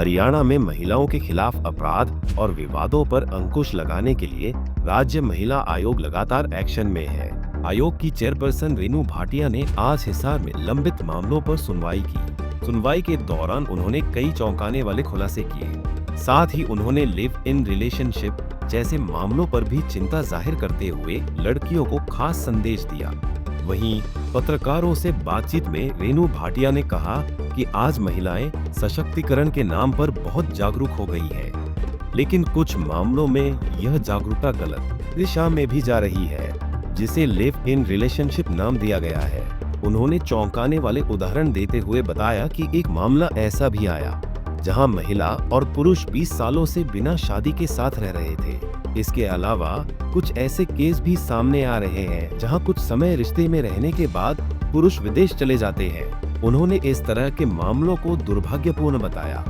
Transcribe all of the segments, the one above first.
हरियाणा में महिलाओं के खिलाफ अपराध और विवादों पर अंकुश लगाने के लिए राज्य महिला आयोग लगातार एक्शन में है। आयोग की चेयरपर्सन रेनू भाटिया ने आज हिसार में लंबित मामलों पर सुनवाई की। सुनवाई के दौरान उन्होंने कई चौंकाने वाले खुलासे किए। साथ ही उन्होंने लिव इन रिलेशनशिप जैसे मामलों पर भी चिंता जाहिर करते हुए लड़कियों को खास संदेश दिया। वहीं पत्रकारों से बातचीत में रेनू भाटिया ने कहा कि आज महिलाएं सशक्तिकरण के नाम पर बहुत जागरूक हो गई हैं, लेकिन कुछ मामलों में यह जागरूकता गलत दिशा में भी जा रही है, जिसे लिव इन रिलेशनशिप नाम दिया गया है। उन्होंने चौंकाने वाले उदाहरण देते हुए बताया कि एक मामला ऐसा भी आया जहां महिला और पुरुष 20 सालों से बिना शादी के साथ रह रहे थे। इसके अलावा कुछ ऐसे केस भी सामने आ रहे हैं जहां कुछ समय रिश्ते में रहने के बाद पुरुष विदेश चले जाते हैं। उन्होंने इस तरह के मामलों को दुर्भाग्यपूर्ण बताया।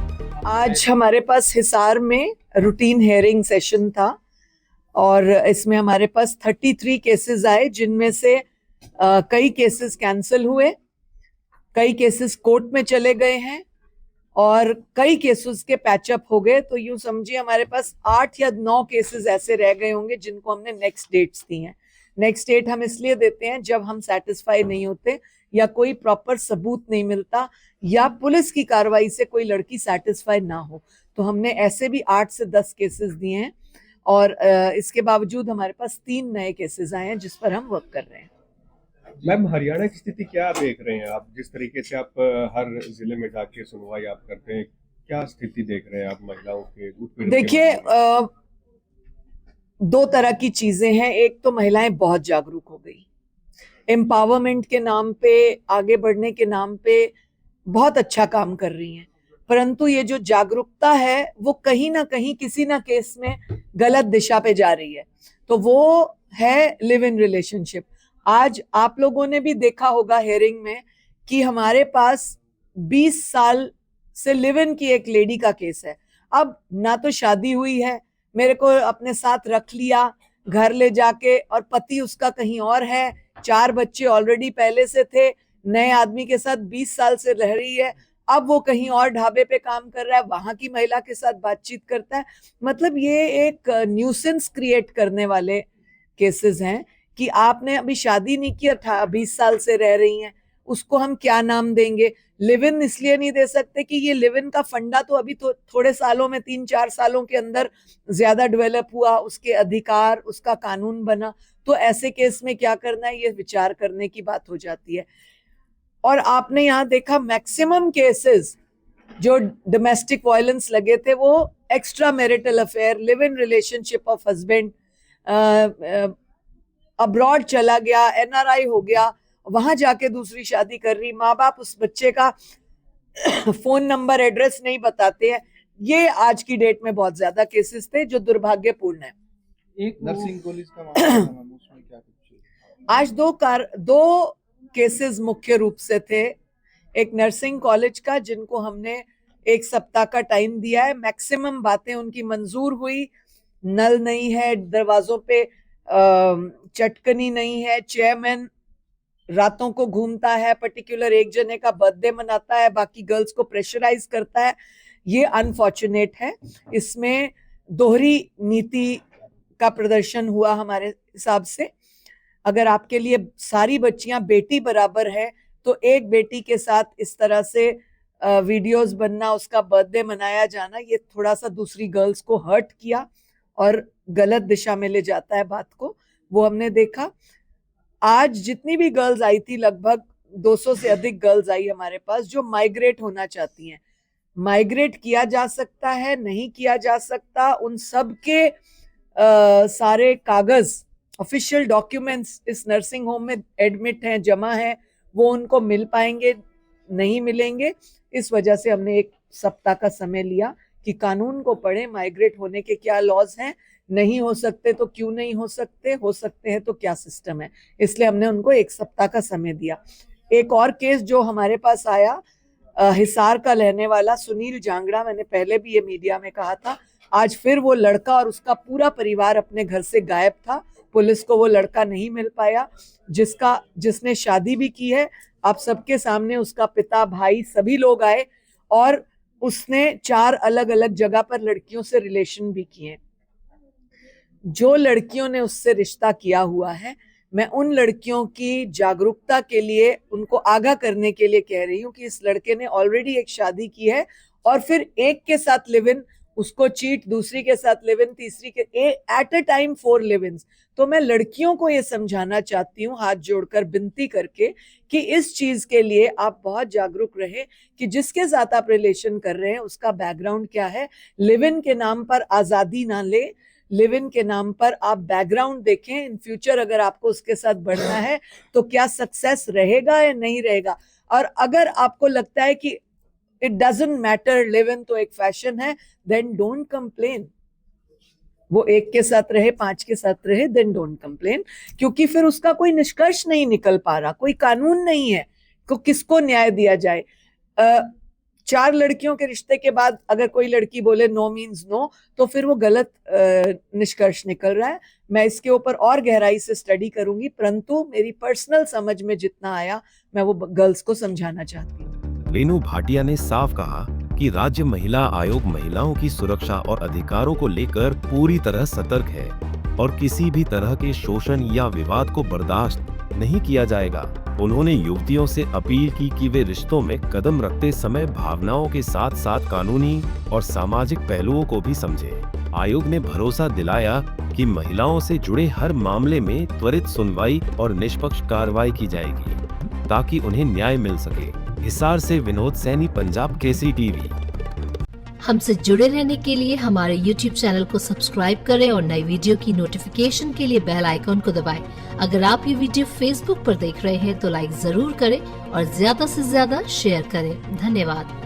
आज हमारे पास हिसार में रूटीन हियरिंग सेशन था और इसमें हमारे पास 33 केसेस आए, जिनमें से कई केसेस कैंसिल हुए, कई केसेस कोर्ट में चले गए हैं और कई केसेस के पैचअप हो गए। तो यूं समझिए हमारे पास 8 या 9 केसेस ऐसे रह गए होंगे जिनको हमने नेक्स्ट डेट्स दी हैं। नेक्स्ट डेट हम इसलिए देते हैं जब हम सेटिस्फाई नहीं होते या कोई प्रॉपर सबूत नहीं मिलता या पुलिस की कार्रवाई से कोई लड़की सेटिस्फाई ना हो। तो हमने ऐसे भी 8 से 10 केसेस दिए हैं और इसके बावजूद हमारे पास 3 नए केसेस आए हैं जिस पर हम वर्क कर रहे हैं। मैम, हरियाणा की स्थिति क्या देख रहे हैं आप? जिस तरीके से आप हर जिले में जाके सुनवाई आप करते हैं, क्या स्थिति देख रहे हैं आप महिलाओं के उत्पीड़न? देखिए, 2 तरह की चीजें हैं। एक तो महिलाएं बहुत जागरूक हो गई, एम्पावरमेंट के नाम पे, आगे बढ़ने के नाम पे बहुत अच्छा काम कर रही हैं, परंतु ये जो जागरूकता है वो कहीं ना कहीं किसी ना केस में गलत दिशा पे जा रही है। तो वो है लिव इन रिलेशनशिप। आज आप लोगों ने भी देखा होगा हियरिंग में कि हमारे पास 20 साल से लिव इन की एक लेडी का केस है। अब ना तो शादी हुई है, मेरे को अपने साथ रख लिया घर ले जाके, और पति उसका कहीं और है, 4 बच्चे ऑलरेडी पहले से थे, नए आदमी के साथ 20 साल से रह रही है, अब वो कहीं और ढाबे पे काम कर रहा है, वहां की महिला के साथ बातचीत करता है। मतलब ये एक न्यूसेंस क्रिएट करने वाले केसेस हैं कि आपने अभी शादी नहीं किया था, 20 साल से रह रही हैं, उसको हम क्या नाम देंगे? लिव इन इसलिए नहीं दे सकते कि ये लिव इन का फंडा तो अभी तो थोड़े सालों में, 3-4 सालों के अंदर ज्यादा डेवलप हुआ, उसके अधिकार, उसका कानून बना। तो ऐसे केस में क्या करना है, ये विचार करने की बात हो जाती है। और आपने यहाँ देखा मैक्सिमम केसेस जो डोमेस्टिक वायलेंस लगे थे वो extra marital affair, live in relationship of husband, abroad चला गया, एनआरआई हो गया, वहां जाके दूसरी शादी कर रही, माँ बाप उस बच्चे का फोन नंबर, एड्रेस नहीं बताते हैं। ये आज की डेट में बहुत ज्यादा केसेस थे जो दुर्भाग्यपूर्ण है। एक नर्सिंग कॉलेज का मामला था, उसमें क्या कुछ? आज 2 केसेस मुख्य रूप से थे। एक नर्सिंग कॉलेज का, जिनको हमने 1 सप्ताह का टाइम दिया है, मैक्सिमम बातें उनकी मंजूर हुई। नल नहीं है, दरवाजों पे चटकनी नहीं है, चेयरमैन रातों को घूमता है, पर्टिकुलर एक जने का बर्थडे मनाता है, बाकी गर्ल्स को प्रेशराइज करता है। ये अनफॉर्चुनेट है। इसमें दोहरी नीति का प्रदर्शन हुआ हमारे हिसाब से। अगर आपके लिए सारी बच्चियां बेटी बराबर है तो एक बेटी के साथ इस तरह से वीडियोस बनना, उसका बर्थडे मनाया जाना, ये थोड़ा सा दूसरी गर्ल्स को हर्ट किया और गलत दिशा में ले जाता है बात को। वो हमने देखा। आज जितनी भी गर्ल्स आई थी, लगभग 200 से अधिक गर्ल्स आई हमारे पास, जो माइग्रेट होना चाहती हैं। माइग्रेट किया जा सकता है, नहीं किया जा सकता, उन सब के सारे कागज, ऑफिशियल डॉक्यूमेंट्स इस नर्सिंग होम में एडमिट हैं, जमा हैं, वो उनको मिल पाएंगे, नहीं मिलेंगे। इस वजह से हमने 1 सप्ताह का समय लिया कि कानून को पढ़ें, माइग्रेट होने के क्या लॉज हैं, नहीं हो सकते तो क्यों नहीं हो सकते, हो सकते हैं तो क्या सिस्टम है। इसलिए हमने उनको 1 सप्ताह का समय दिया। एक और केस जो हमारे पास आया, हिसार का रहने वाला सुनील जांगड़ा, मैंने पहले भी ये मीडिया में कहा था, आज फिर वो लड़का और उसका पूरा परिवार अपने घर से गायब था। पुलिस को वो लड़का नहीं मिल पाया, जिसने शादी भी की है। आप सबके सामने उसका पिता, भाई, सभी लोग आए और उसने 4 अलग अलग जगह पर लड़कियों से रिलेशन भी किए। जो लड़कियों ने उससे रिश्ता किया हुआ है, मैं उन लड़कियों की जागरूकता के लिए, उनको आगाह करने के लिए कह रही हूँ कि इस लड़के ने ऑलरेडी एक शादी की है और फिर एक के साथ लिव इन, उसको चीट, दूसरी के साथ लिव इन, तीसरी के at a time 4 live in. तो मैं लड़कियों को ये समझाना चाहती हूँ, हाथ जोड़कर विनती करके, कि इस चीज के लिए आप बहुत जागरूक रहे कि जिसके साथ आप रिलेशन कर रहे हैं उसका बैकग्राउंड क्या है। लिव इन के नाम पर आजादी ना ले, लिव इन के नाम पर आप बैकग्राउंड देखें। इन फ्यूचर अगर आपको उसके साथ बढ़ना है तो क्या सक्सेस रहेगा या नहीं रहेगा। और अगर आपको लगता है कि it doesn't matter, live in तो एक फैशन है, देन डोंट कंप्लेन। वो एक के साथ रहे, 5 के साथ रहे, देन डोंट कंप्लेन, क्योंकि फिर उसका कोई निष्कर्ष नहीं निकल पा रहा, कोई कानून नहीं है को किसको न्याय दिया जाए। 4 लड़कियों के रिश्ते के बाद अगर कोई लड़की बोले नो मीन्स नो, तो फिर वो गलत निष्कर्ष निकल रहा है। मैं इसके ऊपर और गहराई से स्टडी करूंगी, परंतु मेरी पर्सनल समझ में जितना आया मैं वो गर्ल्स को समझाना चाहती हूँ। रेनू भाटिया ने साफ कहा कि राज्य महिला आयोग महिलाओं की सुरक्षा और अधिकारों को लेकर पूरी तरह सतर्क है और किसी भी तरह के शोषण या विवाद को बर्दाश्त नहीं किया जाएगा। उन्होंने युवतियों से अपील की कि वे रिश्तों में कदम रखते समय भावनाओं के साथ साथ कानूनी और सामाजिक पहलुओं को भी समझें। आयोग ने भरोसा दिलाया कि महिलाओं से जुड़े हर मामले में त्वरित सुनवाई और निष्पक्ष कार्रवाई की जाएगी ताकि उन्हें न्याय मिल सके। हिसार से विनोद सैनी, पंजाब केसरी टीवी। हमसे जुड़े रहने के लिए हमारे YouTube चैनल को सब्सक्राइब करें और नई वीडियो की नोटिफिकेशन के लिए बेल आइकॉन को दबाएं। अगर आप ये वीडियो Facebook पर देख रहे हैं तो लाइक जरूर करें और ज्यादा से ज्यादा शेयर करें। धन्यवाद।